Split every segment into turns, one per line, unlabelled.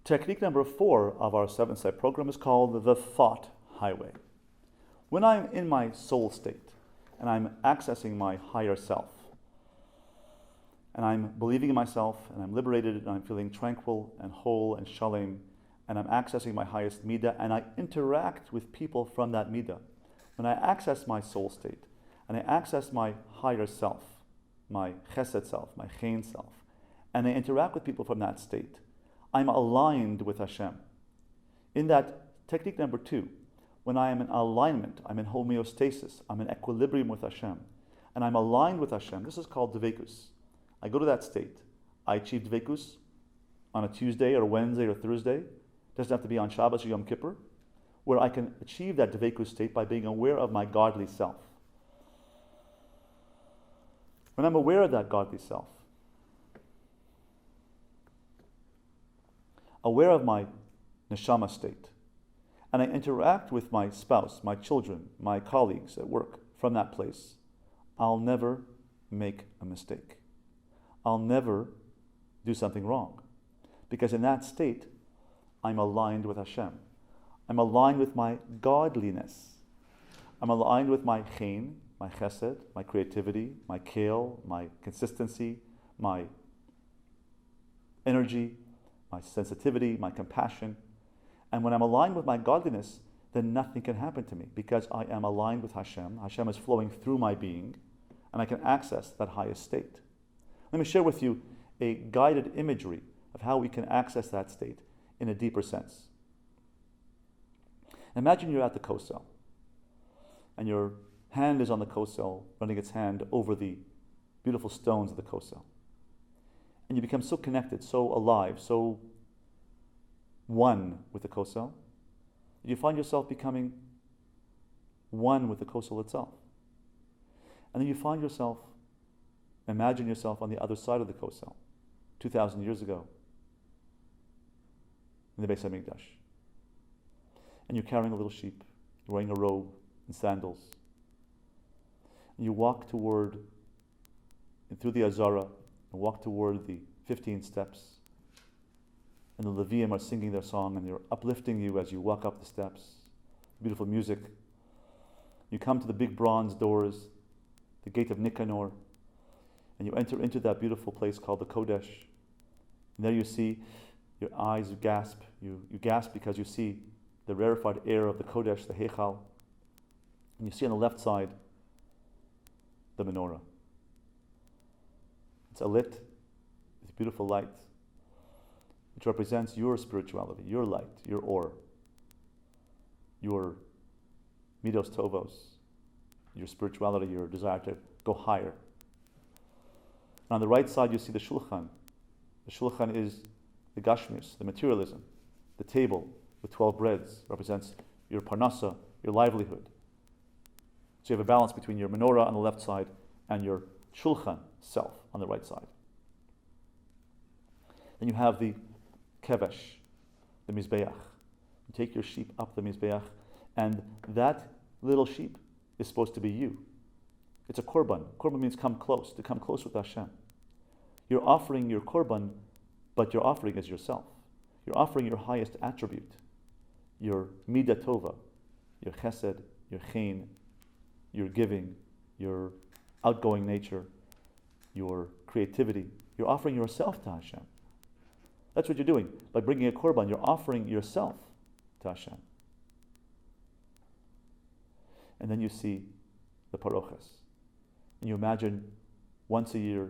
Technique number 4 of our 7-step program is called the thought highway. When I'm in my soul state and I'm accessing my higher self, and I'm believing in myself, and I'm liberated, and I'm feeling tranquil and whole and shalom, and I'm accessing my highest midah, and I interact with people from that midah. When I access my soul state, and I access my higher self, my chesed self, my chen self, and I interact with people from that state, I'm aligned with Hashem. In that technique number 2, when I am in alignment, I'm in homeostasis, I'm in equilibrium with Hashem, and I'm aligned with Hashem, this is called dvekus. I go to that state. I achieve dvekus on a Tuesday or Wednesday or Thursday. It doesn't have to be on Shabbos or Yom Kippur, where I can achieve that dvekus state by being aware of my godly self. When I'm aware of that godly self, aware of my neshama state, and I interact with my spouse, my children, my colleagues at work from that place, I'll never make a mistake. I'll never do something wrong. Because in that state, I'm aligned with Hashem. I'm aligned with my godliness. I'm aligned with my chen, my chesed, my creativity, my kale, my consistency, my energy, my sensitivity, my compassion. And when I'm aligned with my godliness, then nothing can happen to me because I am aligned with Hashem. Hashem is flowing through my being, and I can access that highest state. Let me share with you a guided imagery of how we can access that state in a deeper sense. Imagine you're at the kosel, and your hand is on the kosel, running its hand over the beautiful stones of the kosel. And you become so connected, so alive, so one with the kosel, you find yourself becoming one with the kosel itself. And then you find yourself, imagine yourself on the other side of the kosel, 2,000 years ago, in the Beis HaMikdash. And you're carrying a little sheep, you're wearing a robe and sandals. And you walk toward, and through the Azara, and walk toward the 15 steps. And the Levium are singing their song, and they're uplifting you as you walk up the steps. Beautiful music. You come to the big bronze doors, the gate of Nicanor, and you enter into that beautiful place called the Kodesh. And there you see, your eyes gasp. You gasp because you see the rarefied air of the Kodesh, the Heichal. And you see on the left side, the menorah. It's alit with beautiful light, which represents your spirituality, your light, your or, your midos tovos, your spirituality, your desire to go higher. And on the right side, you see the shulchan. The shulchan is the gashmius, the materialism. The table with 12 breads represents your parnasa, your livelihood. So you have a balance between your menorah on the left side and your shulchan, self, on the right side. Then you have the kevesh, the mizbeach. You take your sheep up the mizbeach, and that little sheep is supposed to be you. It's a korban. Korban means come close, to come close with Hashem. You're offering your korban, but your offering is yourself. You're offering your highest attribute, your midah tova, your chesed, your chen, your giving, your outgoing nature, your creativity. You're offering yourself to Hashem. That's what you're doing. By bringing a korban, you're offering yourself to Hashem. And then you see the paroches. And you imagine once a year,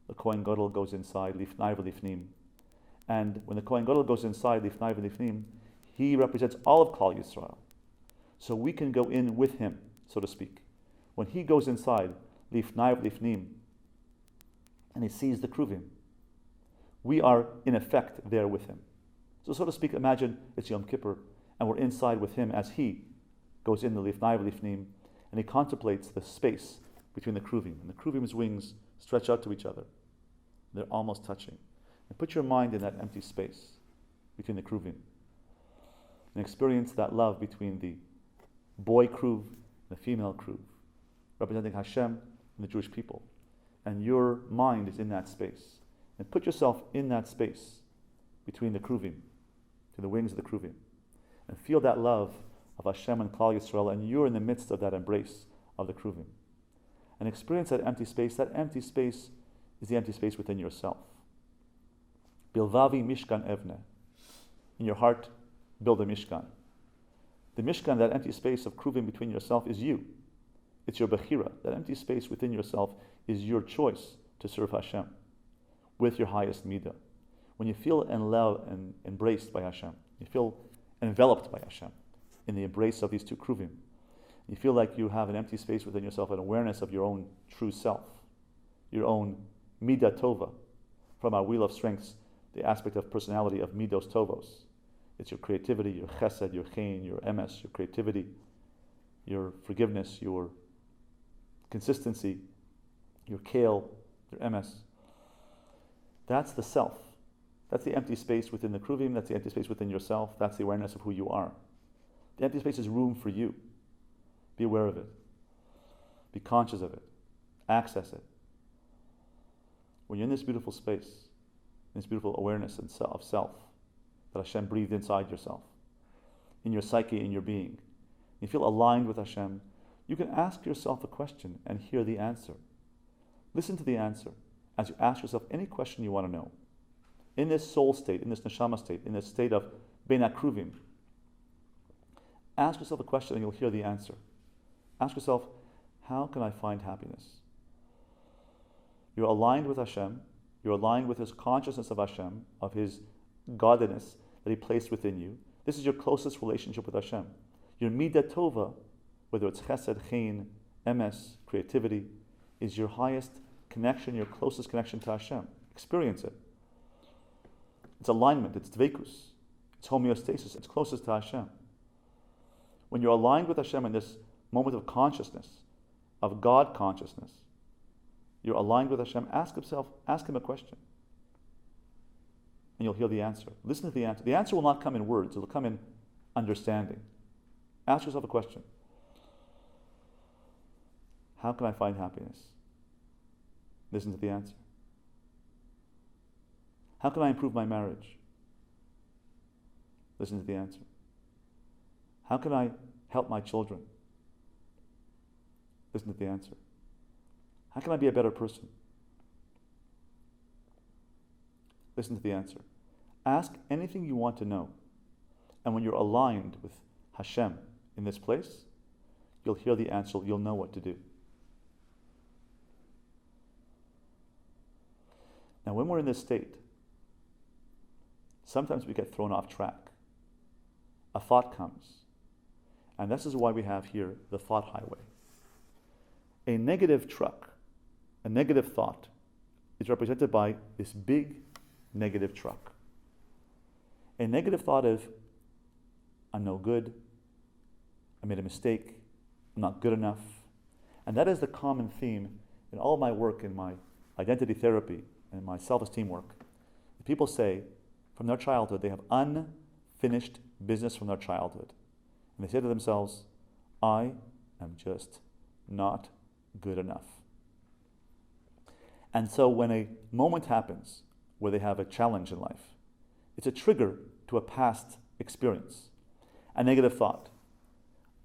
the Kohen Gadol goes inside, lifnai v'lifnim. And when the Kohen Gadol goes inside, lifnai v'lifnim, he represents all of Klal Yisrael. So we can go in with him, so to speak. When he goes inside, lifnai v'lifnim, and he sees the kruvim, we are in effect there with him. So to speak, imagine it's Yom Kippur, and we're inside with him as he goes in the lifnai v'lifnim, and he contemplates the space between the kruvim. And the kruvim's wings stretch out to each other. They're almost touching. And put your mind in that empty space between the kruvim. And experience that love between the boy kruv and the female kruv, representing Hashem and the Jewish people. And your mind is in that space. And put yourself in that space between the kruvim. to the wings of the Kruvim, and feel that love of Hashem and Klal Yisrael, and you're in the midst of that embrace of the Kruvim. And experience that empty space. That empty space is the empty space within yourself. Bilvavi Mishkan Evne. In your heart, build a Mishkan. The Mishkan, that empty space of Kruvim between yourself, is you. It's your Bechira. That empty space within yourself is your choice to serve Hashem with your highest midah. When you feel in love and embraced by Hashem, you feel enveloped by Hashem in the embrace of these two Kruvim, you feel like you have an empty space within yourself, an awareness of your own true self, your own midah tova. From our wheel of strengths, the aspect of personality of midos tovos. It's your creativity, your chesed, your chen, your emes, your creativity, your forgiveness, your consistency, your kale, your emes. That's the self. That's the empty space within the Kruvim, that's the empty space within yourself, that's the awareness of who you are. The empty space is room for you. Be aware of it. Be conscious of it. Access it. When you're in this beautiful space, in this beautiful awareness of self, that Hashem breathed inside yourself, in your psyche, in your being, you feel aligned with Hashem, you can ask yourself a question and hear the answer. Listen to the answer as you ask yourself any question you want to know. In this soul state, in this neshama state, in this state of Ben HaKruvim, ask yourself a question and you'll hear the answer. Ask yourself, how can I find happiness? You're aligned with Hashem, you're aligned with His consciousness of Hashem, of His godliness that He placed within you. This is your closest relationship with Hashem. Your midah tova, whether it's chesed, chen, emes, creativity, is your highest connection, your closest connection to Hashem. Experience it. It's alignment, it's dveikus, it's homeostasis, it's closest to Hashem. When you're aligned with Hashem in this moment of consciousness, of God consciousness, you're aligned with Hashem, ask Him a question. And you'll hear the answer. Listen to the answer. The answer will not come in words, it'll come in understanding. Ask yourself a question. How can I find happiness? Listen to the answer. How can I improve my marriage? Listen to the answer. How can I help my children? Listen to the answer. How can I be a better person? Listen to the answer. Ask anything you want to know. And when you're aligned with Hashem in this place, you'll hear the answer, you'll know what to do. Now, when we're in this state, sometimes we get thrown off track. A thought comes. And this is why we have here the thought highway. A negative truck, a negative thought, is represented by this big negative truck. A negative thought of, I'm no good, I made a mistake, I'm not good enough. And that is the common theme in all my work, in my identity therapy and my self-esteem work. People say, from their childhood, they have unfinished business from their childhood. And they say to themselves, I am just not good enough. And so when a moment happens where they have a challenge in life, it's a trigger to a past experience. A negative thought.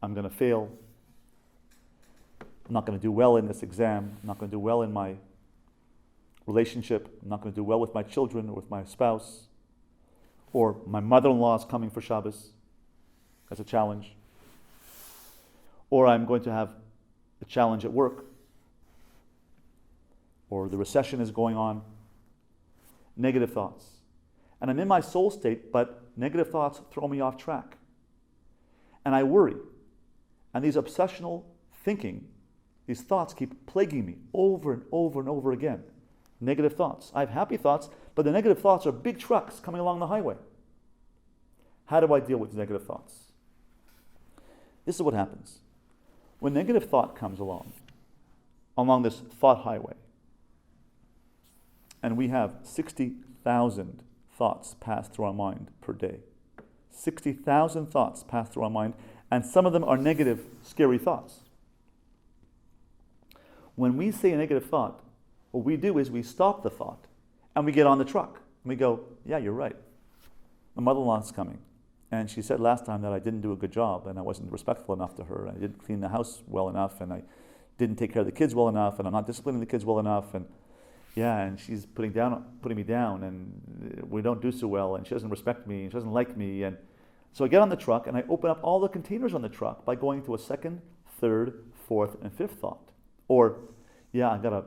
I'm going to fail. I'm not going to do well in this exam. I'm not going to do well in my relationship. I'm not going to do well with my children or with my spouse. Or my mother-in-law is coming for Shabbos. That's a challenge. Or I'm going to have a challenge at work. Or the recession is going on. Negative thoughts. And I'm in my soul state, but negative thoughts throw me off track. And I worry. And these obsessional thinking, these thoughts keep plaguing me over and over and over again. Negative thoughts. I have happy thoughts, but the negative thoughts are big trucks coming along the highway. How do I deal with negative thoughts? This is what happens. When negative thought comes along this thought highway, and we have 60,000 thoughts pass through our mind per day. 60,000 thoughts pass through our mind, and some of them are negative, scary thoughts. When we say a negative thought, what we do is we stop the thought, and we get on the truck, and we go, yeah, you're right. My mother-in-law's coming. And she said last time that I didn't do a good job and I wasn't respectful enough to her. And I didn't clean the house well enough and I didn't take care of the kids well enough and I'm not disciplining the kids well enough. And yeah, and she's putting me down and we don't do so well and she doesn't respect me and she doesn't like me. And so I get on the truck and I open up all the containers on the truck by going to a second, third, fourth, and fifth thought. Or, yeah, I got a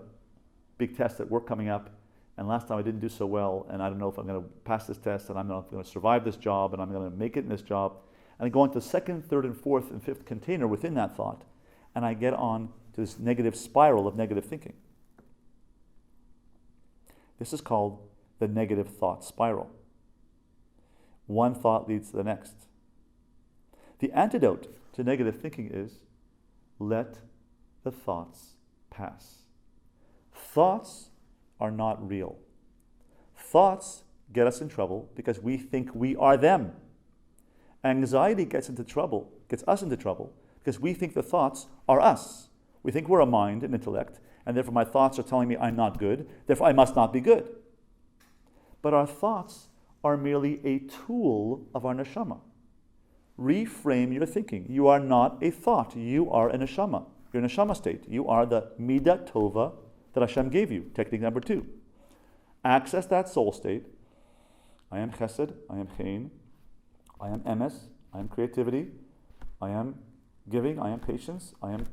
big test at work coming up and last time I didn't do so well and I don't know if I'm going to pass this test and I'm not going to survive this job and I'm going to make it in this job. And I go into the second, third, and fourth, and fifth container within that thought and I get on to this negative spiral of negative thinking. This is called the negative thought spiral. One thought leads to the next. The antidote to negative thinking is let the thoughts pass. Thoughts are not real. Thoughts get us in trouble because we think we are them. Anxiety gets us into trouble because we think the thoughts are us. We think we're a mind, an intellect, and therefore my thoughts are telling me I'm not good, therefore I must not be good. But our thoughts are merely a tool of our neshama. Reframe your thinking. You are not a thought. You are a neshama. You're a neshama state. You are the midah tova that Hashem gave you. Technique number 2. Access that soul state. I am chesed. I am chen. I am emes. I am creativity. I am giving. I am patience. I am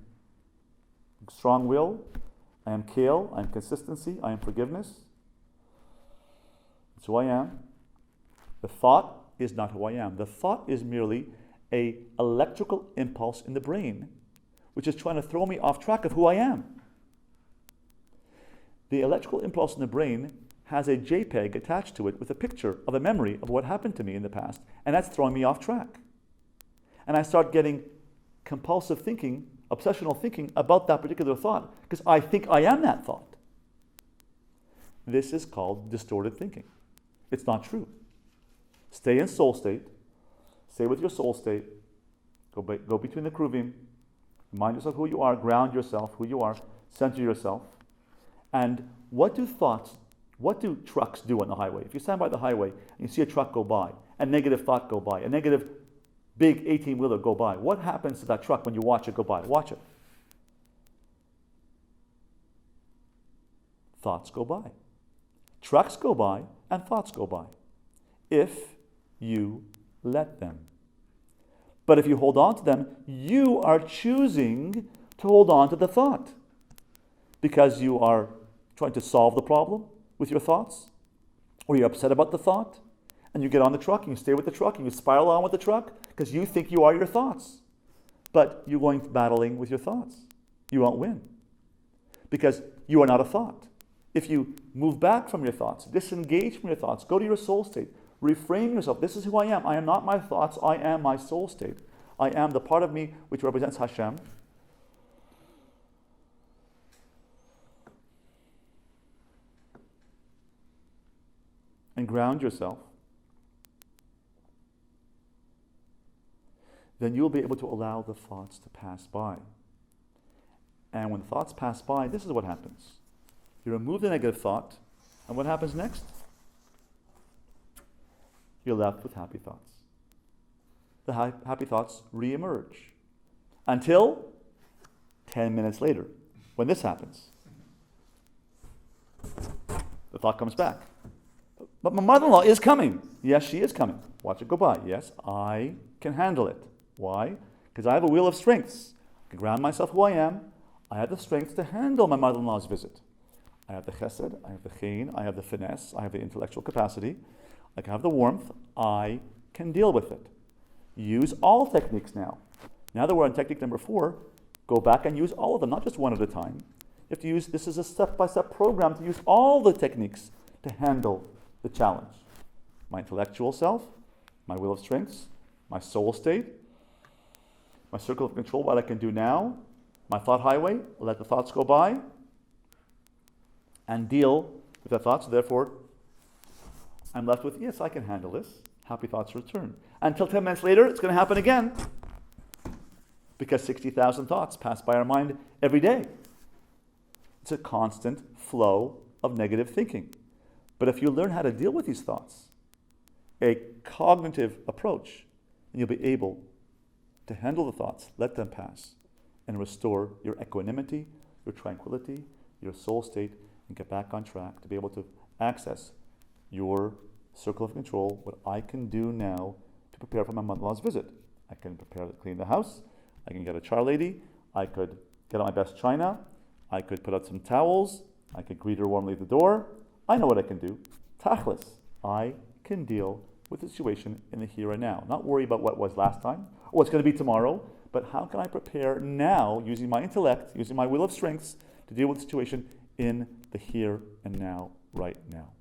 strong will. I am kale. I am consistency. I am forgiveness. That's who I am. The thought is not who I am. The thought is merely an electrical impulse in the brain, which is trying to throw me off track of who I am. The electrical impulse in the brain has a JPEG attached to it with a picture of a memory of what happened to me in the past, and that's throwing me off track. And I start getting compulsive thinking, obsessional thinking about that particular thought, because I think I am that thought. This is called distorted thinking. It's not true. Stay in soul state. Stay with your soul state. Go between the kruvim. Remind yourself who you are. Ground yourself, who you are. Center yourself. And what do trucks do on the highway? If you stand by the highway and you see a truck go by, a negative thought go by, a negative big 18-wheeler go by, what happens to that truck when you watch it go by? Watch it. Thoughts go by. Trucks go by and thoughts go by. If you let them. But if you hold on to them, you are choosing to hold on to the thought because you are trying to solve the problem with your thoughts, or you're upset about the thought, and you get on the truck and you stay with the truck and you spiral on with the truck because you think you are your thoughts. But you're going battling with your thoughts. You won't win because you are not a thought. If you move back from your thoughts, disengage from your thoughts, go to your soul state, reframe yourself. This is who I am. I am not my thoughts. I am my soul state. I am the part of me which represents Hashem. And ground yourself. Then you'll be able to allow the thoughts to pass by. And when the thoughts pass by, this is what happens. You remove the negative thought, and what happens next? You're left with happy thoughts. The happy thoughts re-emerge until 10 minutes later, when this happens. The thought comes back. But my mother-in-law is coming. Yes, she is coming. Watch it go by. Yes, I can handle it. Why? Because I have a wheel of strengths. I can ground myself who I am. I have the strength to handle my mother-in-law's visit. I have the chesed, I have the chen, I have the finesse, I have the intellectual capacity. I can have the warmth. I can deal with it. Use all techniques now. Now that we're on technique number 4, go back and use all of them, not just one at a time. You have to use, this is a step-by-step program to use all the techniques to handle the challenge. My intellectual self, my wheel of strengths, my soul state, my circle of control, what I can do now, my thought highway, let the thoughts go by, and deal with the thoughts. Therefore, I'm left with, yes, I can handle this. Happy thoughts return. Until 10 minutes later, it's going to happen again. Because 60,000 thoughts pass by our mind every day. It's a constant flow of negative thinking. But if you learn how to deal with these thoughts, a cognitive approach, and you'll be able to handle the thoughts, let them pass, and restore your equanimity, your tranquility, your soul state, and get back on track to be able to access your circle of control, what I can do now to prepare for my mother-in-law's visit. I can prepare to clean the house, I can get a char lady, I could get out my best china, I could put out some towels, I could greet her warmly at the door. I know what I can do. Tachlis, I can deal with the situation in the here and now. Not worry about what was last time, or what's going to be tomorrow, but how can I prepare now, using my intellect, using my wheel of strengths, to deal with the situation in the here and now, right now.